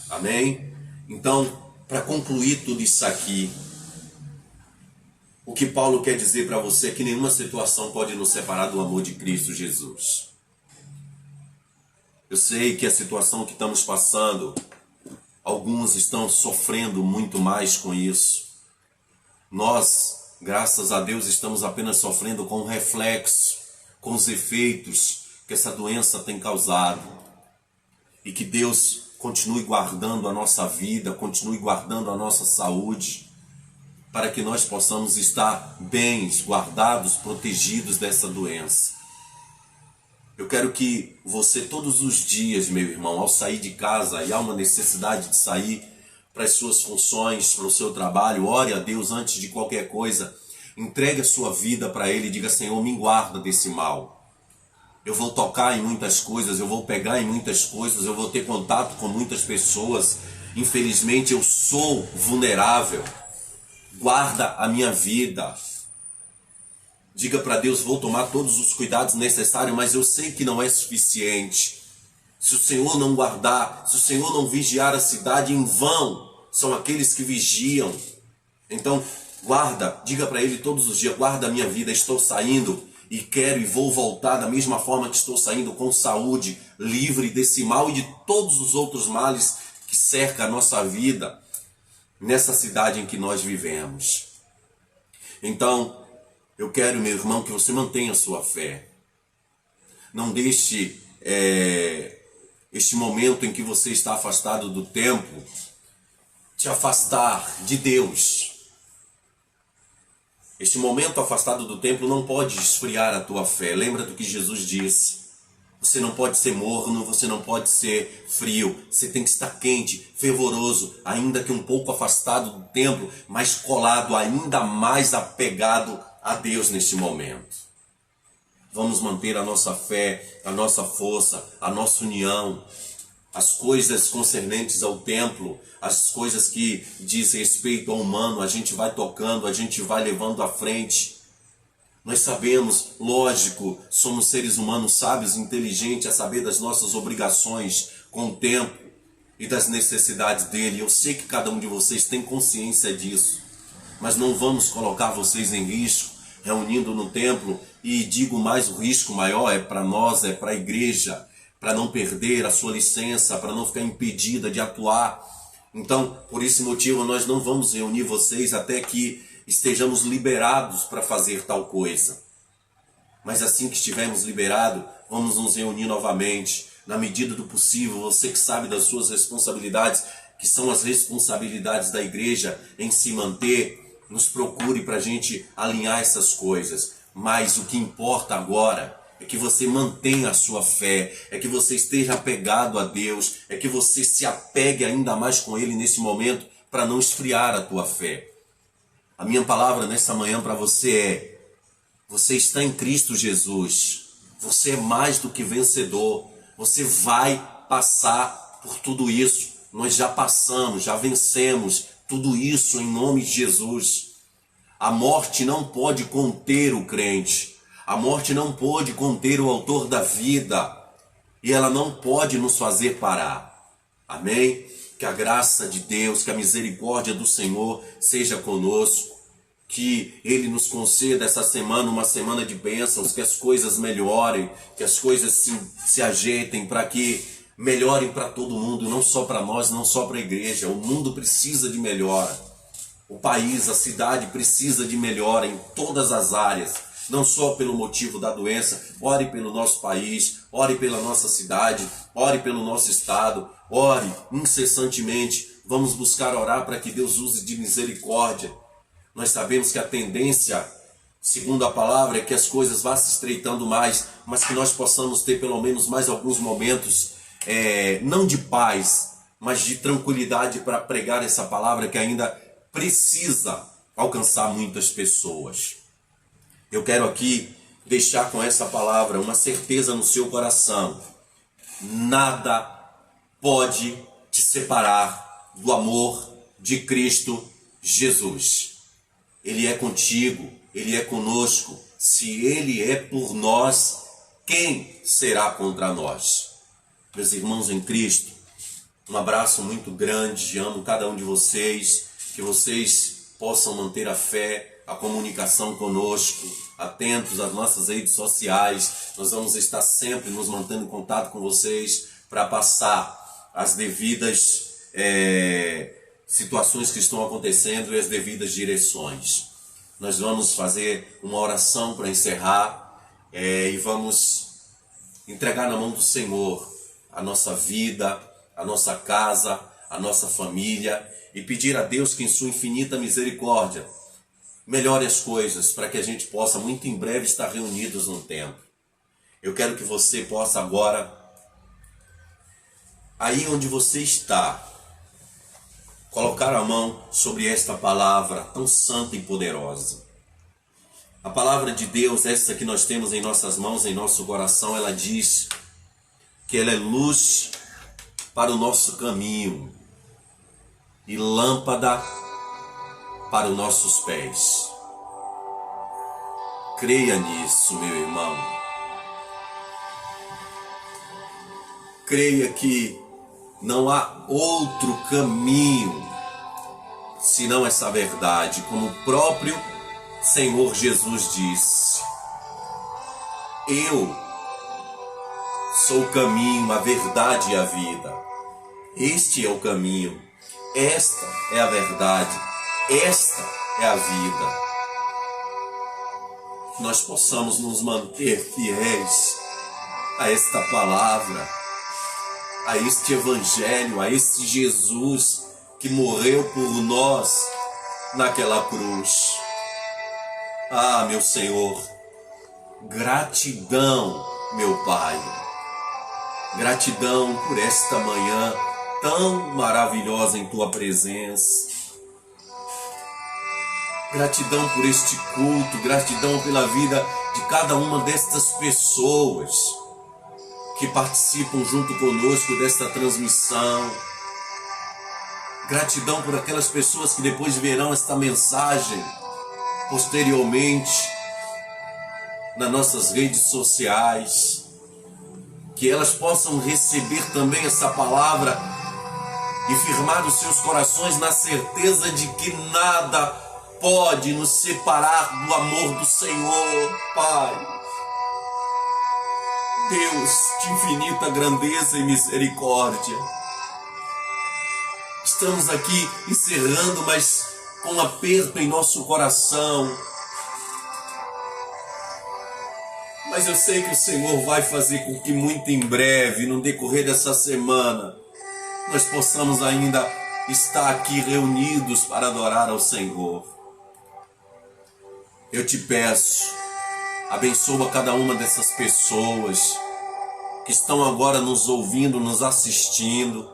Amém? Então, para concluir tudo isso aqui, o que Paulo quer dizer para você é que nenhuma situação pode nos separar do amor de Cristo Jesus. Eu sei que a situação que estamos passando, alguns estão sofrendo muito mais com isso. Nós, graças a Deus, estamos apenas sofrendo com o reflexo, com os efeitos que essa doença tem causado. E que Deus continue guardando a nossa vida, continue guardando a nossa saúde, para que nós possamos estar bens, guardados, protegidos dessa doença. Eu quero que você todos os dias, meu irmão, ao sair de casa, e há uma necessidade de sair para as suas funções, para o seu trabalho, ore a Deus antes de qualquer coisa, entregue a sua vida para Ele e diga: Senhor, me guarda desse mal. Eu vou tocar em muitas coisas, eu vou pegar em muitas coisas, eu vou ter contato com muitas pessoas. Infelizmente eu sou vulnerável. Guarda a minha vida. Diga para Deus: vou tomar todos os cuidados necessários, mas eu sei que não é suficiente. Se o Senhor não guardar, se o Senhor não vigiar a cidade, em vão são aqueles que vigiam. Então, guarda, diga para Ele todos os dias: guarda a minha vida, estou saindo e quero e vou voltar da mesma forma que estou saindo, com saúde, livre desse mal e de todos os outros males que cercam a nossa vida nessa cidade em que nós vivemos. Então, eu quero, meu irmão, que você mantenha a sua fé. Não deixe este momento em que você está afastado do templo te afastar de Deus. Este momento afastado do templo não pode esfriar a tua fé. Lembra do que Jesus disse: você não pode ser morno, você não pode ser frio. Você tem que estar quente, fervoroso, ainda que um pouco afastado do templo, mas colado, ainda mais apegado a Deus neste momento. Vamos manter a nossa fé, a nossa força, a nossa união. As coisas concernentes ao templo, as coisas que diz respeito ao humano, a gente vai tocando, a gente vai levando à frente. Nós sabemos, lógico, somos seres humanos sábios e inteligentes a saber das nossas obrigações com o tempo e das necessidades dele. Eu sei que cada um de vocês tem consciência disso, mas não vamos colocar vocês em risco reunindo no templo. E digo mais, o risco maior é para nós, é para a igreja, para não perder a sua licença, para não ficar impedida de atuar. Então, por esse motivo, nós não vamos reunir vocês até que estejamos liberados para fazer tal coisa. Mas assim que estivermos liberados, vamos nos reunir novamente, na medida do possível. Você que sabe das suas responsabilidades, que são as responsabilidades da igreja em se manter, nos procure para a gente alinhar essas coisas. Mas o que importa agora é que você mantenha a sua fé, é que você esteja apegado a Deus, é que você se apegue ainda mais com Ele nesse momento para não esfriar a tua fé. A minha palavra nessa manhã para você é: você está em Cristo Jesus, você é mais do que vencedor, você vai passar por tudo isso. Nós já passamos, já vencemos tudo isso em nome de Jesus. A morte não pode conter o crente. A morte não pode conter o autor da vida. E ela não pode nos fazer parar. Amém? Que a graça de Deus, que a misericórdia do Senhor seja conosco. Que Ele nos conceda essa semana uma semana de bênçãos, que as coisas melhorem, que as coisas se ajeitem para que melhorem para todo mundo, não só para nós, não só para a igreja. O mundo precisa de melhora. O país, a cidade precisa de melhora em todas as áreas, não só pelo motivo da doença. Ore pelo nosso país, ore pela nossa cidade, ore pelo nosso estado, ore incessantemente. Vamos buscar orar para que Deus use de misericórdia. Nós sabemos que a tendência, segundo a palavra, é que as coisas vá se estreitando mais, mas que nós possamos ter pelo menos mais alguns momentos, não de paz, mas de tranquilidade para pregar essa palavra que ainda precisa alcançar muitas pessoas. Eu quero aqui deixar com essa palavra uma certeza no seu coração. Nada pode te separar do amor de Cristo Jesus. Ele é contigo, Ele é conosco. Se Ele é por nós, quem será contra nós? Meus irmãos em Cristo, um abraço muito grande, amo cada um de vocês, que vocês possam manter a fé, a comunicação conosco, atentos às nossas redes sociais. Nós vamos estar sempre nos mantendo em contato com vocês para passar as devidas situações que estão acontecendo e as devidas direções. Nós vamos fazer uma oração para encerrar e vamos entregar na mão do Senhor a nossa vida, a nossa casa, a nossa família e pedir a Deus que em sua infinita misericórdia melhore as coisas para que a gente possa muito em breve estar reunidos num templo. Eu quero que você possa agora, aí onde você está, colocar a mão sobre esta palavra tão santa e poderosa. A palavra de Deus, essa que nós temos em nossas mãos, em nosso coração, ela diz que ela é luz para o nosso caminho e lâmpada para os nossos pés. Creia nisso, meu irmão. Creia que não há outro caminho senão essa verdade, como o próprio Senhor Jesus disse. Eu sou o caminho, a verdade e a vida. Este é o caminho, esta é a verdade, esta é a vida. Que nós possamos nos manter fiéis a esta palavra, a este evangelho, a este Jesus que morreu por nós naquela cruz. Ah, meu Senhor, gratidão, meu Pai. Gratidão por esta manhã tão maravilhosa em Tua presença. Gratidão por este culto, gratidão pela vida de cada uma destas pessoas que participam junto conosco desta transmissão. Gratidão por aquelas pessoas que depois verão esta mensagem posteriormente nas nossas redes sociais. Que elas possam receber também essa palavra e firmar os seus corações na certeza de que nada pode nos separar do amor do Senhor, Pai. Deus de infinita grandeza e misericórdia. Estamos aqui encerrando, mas com um aperto em nosso coração. Mas eu sei que o Senhor vai fazer com que muito em breve, no decorrer dessa semana, nós possamos ainda estar aqui reunidos para adorar ao Senhor. Eu te peço, abençoa cada uma dessas pessoas que estão agora nos ouvindo, nos assistindo,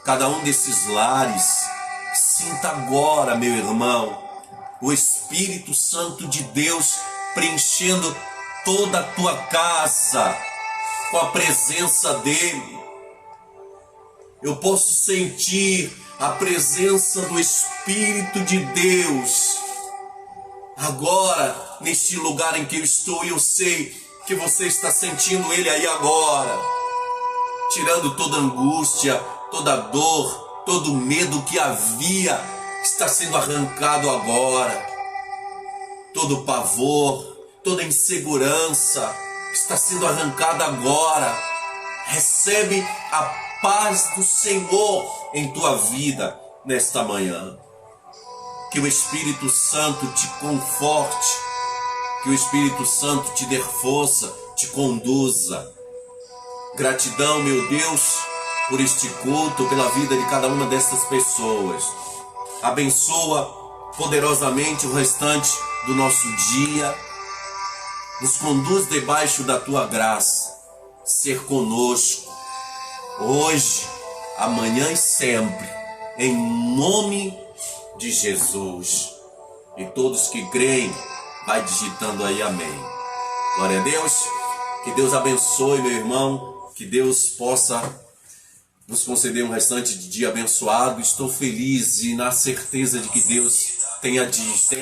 cada um desses lares. Sinta agora, meu irmão, o Espírito Santo de Deus preenchendo toda a tua casa com a presença dele. Eu posso sentir a presença do Espírito de Deus agora neste lugar em que eu estou, e eu sei que você está sentindo ele aí agora, tirando toda angústia, toda dor, todo medo que havia está sendo arrancado agora, todo pavor, toda insegurança está sendo arrancada agora. Recebe a paz do Senhor em tua vida nesta manhã. Que o Espírito Santo te conforte, que o Espírito Santo te dê força, te conduza. Gratidão, meu Deus, por este culto, pela vida de cada uma dessas pessoas. Abençoa poderosamente o restante do nosso dia. Nos conduz debaixo da tua graça. Ser conosco, hoje, amanhã e sempre, em nome de Jesus. E todos que creem, vai digitando aí amém. Glória a Deus. Que Deus abençoe, meu irmão. Que Deus possa nos conceder um restante de dia abençoado. Estou feliz e na certeza de que Deus tem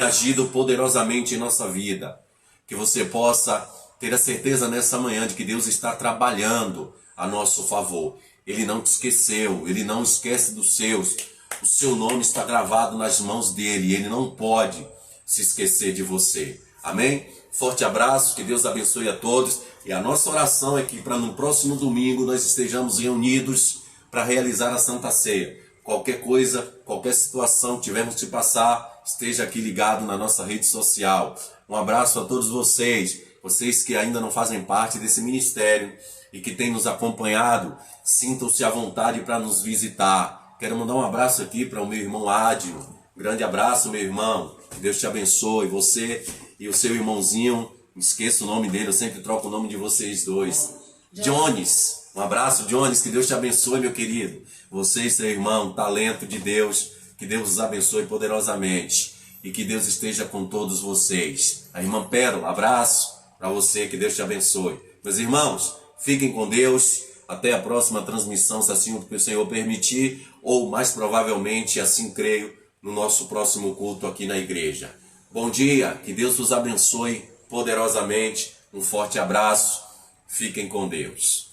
agido poderosamente em nossa vida. Que você possa ter a certeza nessa manhã de que Deus está trabalhando a nosso favor. Ele não te esqueceu, Ele não esquece dos seus. O seu nome está gravado nas mãos dEle, Ele não pode se esquecer de você. Amém? Forte abraço, que Deus abençoe a todos. E a nossa oração é que para no próximo domingo nós estejamos reunidos para realizar a Santa Ceia. Qualquer coisa, qualquer situação que tivermos que passar, esteja aqui ligado na nossa rede social. Um abraço a todos vocês que ainda não fazem parte desse ministério e que têm nos acompanhado, sintam-se à vontade para nos visitar. Quero mandar um abraço aqui para o meu irmão Ádio. Grande abraço, meu irmão. Que Deus te abençoe. Você e o seu irmãozinho, esqueço o nome dele, eu sempre troco o nome de vocês dois. Jones. Um abraço, Jones. Que Deus te abençoe, meu querido. Você e seu irmão, talento de Deus. Que Deus os abençoe poderosamente. E que Deus esteja com todos vocês. A irmã Pérola, abraço para você. Que Deus te abençoe. Meus irmãos, fiquem com Deus. Até a próxima transmissão, se assim o Senhor permitir. Ou, mais provavelmente, assim creio, no nosso próximo culto aqui na igreja. Bom dia. Que Deus os abençoe poderosamente. Um forte abraço. Fiquem com Deus.